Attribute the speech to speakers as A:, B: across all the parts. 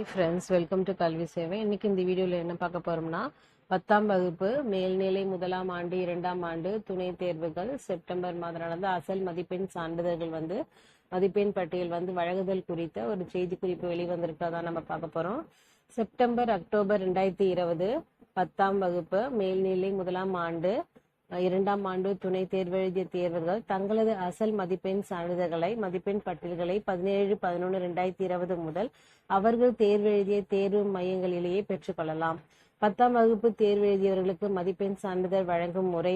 A: Friends, welcome to கல்வி சேவை. இன்னைக்கு இந்த வீடியோவில் என்ன பார்க்க போறோம்னா 10ஆம் வகுப்பு மேல்நிலை 1ஆம் ஆண்டு 2ஆம் ஆண்டு துணை தேர்வுகள் செப்டம்பர் மாதம் நடந்த அசல் மதிப்பெண் சான்றிதழ்கள் மதிப்பெண் பட்டியல் வழங்குதல் குறித்த ஒரு செய்தி குறிப்பு வெளிவந்திருக்கிறதா நம்ம பார்க்க போறோம். செப்டம்பர் அக்டோபர் 2020 10ஆம் வகுப்பு மேல்நிலை 1ஆம் ஆண்டு 2ஆம் ஆண்டு துணை தேர்வு எழுதிய தேர்வர்கள் தங்களது அசல் மதிப்பெண் சான்றிதழ்களை மதிப்பெண் பட்டியல்களை 17/11/2020 முதல் அவர்கள் தேர்வு எழுதிய தேர்வு மையங்களிலேயே பெற்றுக்கொள்ளலாம். 10ஆம் வகுப்பு தேர்வு எழுதியவர்களுக்கு மதிப்பெண் சான்றிதழ் வழங்கும் முறை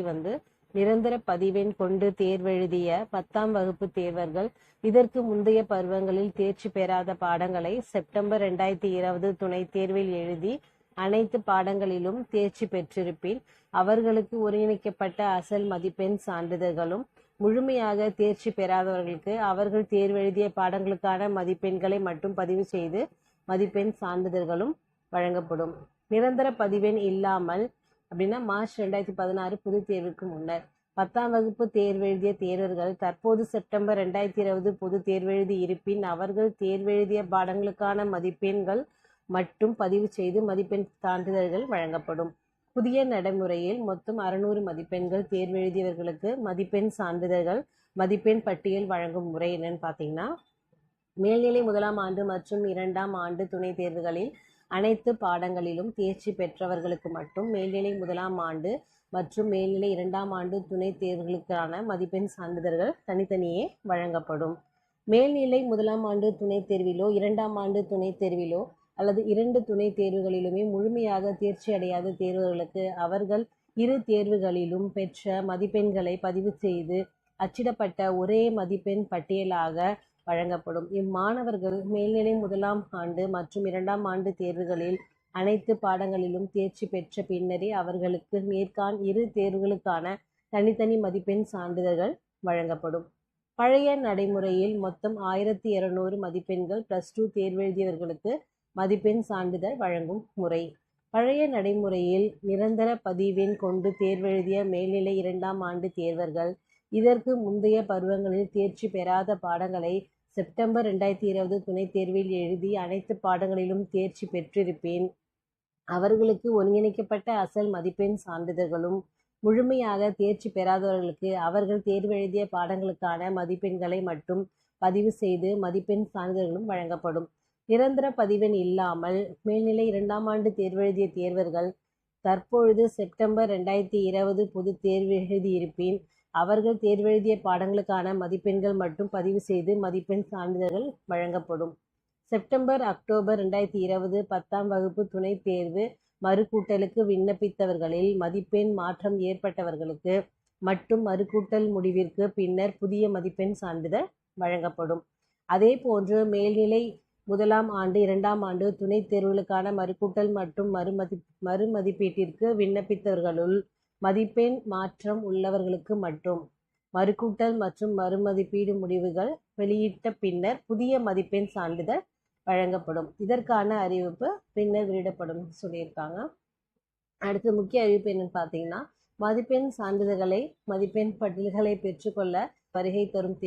A: நிரந்தர பதிவெண் கொண்டு தேர்வெழுதிய 10ஆம் வகுப்பு தேர்வர்கள் இதற்கு முந்தைய பருவங்களில் தேர்ச்சி பெறாத பாடங்களை செப்டம்பர் 2020 துணை தேர்வில் எழுதி அனைத்து பாடங்களிலும் தேர்ச்சி பெற்றிருப்பின் அவர்களுக்கு ஒருங்கிணைக்கப்பட்ட அசல் மதிப்பெண் சான்றிதழ்களும், முழுமையாக தேர்ச்சி பெறாதவர்களுக்கு அவர்கள் தேர்வெழுதிய பாடங்களுக்கான மதிப்பெண்களை மட்டும் பதிவு செய்து மதிப்பெண் சான்றிதழ்களும் வழங்கப்படும். நிரந்தர பதிவெண் இல்லாமல் அப்படின்னா மார்ச் 2016 பொது தேர்வுக்கு முன்னர் 10ஆம் வகுப்பு தேர்வெழுதிய தேர்வர்கள் தற்போது செப்டம்பர் 2020 பொது தேர்வெழுதி இருப்பின் அவர்கள் தேர்வெழுதிய பாடங்களுக்கான மதிப்பெண்கள் மட்டும் பதிவு செய்து மதிப்பெண் சான்றிதழ்கள் வழங்கப்படும். புதிய நடைமுறையில் மொத்தம் 600 மதிப்பெண்கள் தேர்வெழுதியவர்களுக்கு மதிப்பெண் சான்றிதழ்கள் மதிப்பெண் பட்டியல் வழங்கும் முறை என்னன்னு பார்த்தீங்கன்னா, மேல்நிலை 1ஆம் ஆண்டு மற்றும் 2ஆம் ஆண்டு துணை தேர்வுகளில் அனைத்து பாடங்களிலும் தேர்ச்சி பெற்றவர்களுக்கு மட்டும் மேல்நிலை 1ஆம் ஆண்டு மற்றும் மேல்நிலை 2ஆம் ஆண்டு துணை தேர்வுகளுக்கான மதிப்பெண் சான்றிதழ்கள் தனித்தனியே வழங்கப்படும். மேல்நிலை 1ஆம் ஆண்டு துணை தேர்விலோ 2ஆம் ஆண்டு துணை தேர்விலோ அல்லது 2 துணை தேர்வுகளிலுமே முழுமையாக தேர்ச்சி அடையாத தேர்வர்களுக்கு அவர்கள் இரு தேர்வுகளிலும் பெற்ற மதிப்பெண்களை பதிவு செய்து அச்சிடப்பட்ட ஒரே மதிப்பெண் பட்டியலாக வழங்கப்படும். இம்மாணவர்கள் மேல்நிலை 1ஆம் ஆண்டு மற்றும் 2ஆம் ஆண்டு தேர்வுகளில் அனைத்து பாடங்களிலும் தேர்ச்சி பெற்ற பின்னரே அவர்களுக்கு மேற்காண் இரு தேர்வுகளுக்கான தனித்தனி மதிப்பெண் சான்றிதழ்கள் வழங்கப்படும். பழைய நடைமுறையில் மொத்தம் 1200 மதிப்பெண்கள் +2 தேர்வெழுதியவர்களுக்கு மதிப்பெண் சான்றிதழ் வழங்கும் முறை. பழைய நடைமுறையில் நிரந்தர பதிவெண் கொண்டு தேர்வெழுதிய மேல்நிலை 2ஆம் ஆண்டு தேர்வர்கள் இதற்கு முந்தைய பருவங்களில் தேர்ச்சி பெறாத பாடங்களை செப்டம்பர் 2020 துணை தேர்வில் எழுதி அனைத்து பாடங்களிலும் தேர்ச்சி பெற்றிருப்பின் அவர்களுக்கு ஒருங்கிணைக்கப்பட்ட அசல் மதிப்பெண் சான்றிதழ்களும், முழுமையாக தேர்ச்சி பெறாதவர்களுக்கு அவர்கள் தேர்வெழுதிய பாடங்களுக்கான மதிப்பெண்களை மட்டும் பதிவு செய்து மதிப்பெண் சான்றிதழ்களும் வழங்கப்படும். நிரந்தர பதிவெண் இல்லாமல் மேல்நிலை 2ஆம் ஆண்டு தேர்வெழுதிய தேர்வர்கள் தற்பொழுது செப்டம்பர் 2020 பொது தேர்வு எழுதியிருப்பின் அவர்கள் தேர்வெழுதிய பாடங்களுக்கான மதிப்பெண்கள் மட்டும் பதிவு செய்து மதிப்பெண் சான்றிதழ்கள் வழங்கப்படும். செப்டம்பர் அக்டோபர் 2020 10ஆம் வகுப்பு துணை தேர்வு மறுகூட்டலுக்கு விண்ணப்பித்தவர்களில் மதிப்பெண் மாற்றம் ஏற்பட்டவர்களுக்கு மட்டும் மறுகூட்டல் முடிவிற்கு பின்னர் புதிய மதிப்பெண் சான்றிதழ் வழங்கப்படும். அதேபோன்று மேல்நிலை 1ஆம் ஆண்டு 2ஆம் ஆண்டு துணை தேர்வுகளுக்கான மறுகூட்டல் மற்றும் மறுமதிப்பீட்டிற்கு விண்ணப்பித்தவர்களுள் மதிப்பெண் மாற்றம் உள்ளவர்களுக்கு மட்டும் மறுகூட்டல் மற்றும் மறுமதிப்பீடு முடிவுகள் வெளியிட்ட பின்னர் புதிய மதிப்பெண் சான்றிதழ் வழங்கப்படும். இதற்கான அறிவிப்பு பின்னர் வெளியிடப்படும் சொல்லியிருக்காங்க. அடுத்து முக்கிய அறிவிப்பு என்னன்னு பார்த்தீங்கன்னா, மதிப்பெண் சான்றிதழ்களை மதிப்பெண் பட்டியல்களை பெற்றுக்கொள்ள வருகை தரும்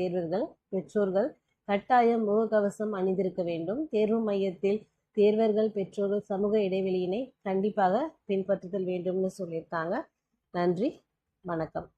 A: பெற்றோர்கள் கட்டாயம் முகக்கவசம் அணிந்திருக்க வேண்டும். தேர்வு மையத்தில் தேர்வர்கள் பெற்றோர்கள் சமூக இடைவெளியினை கண்டிப்பாக பின்பற்றுதல் வேண்டும்னு சொல்லியிருக்காங்க. நன்றி, வணக்கம்.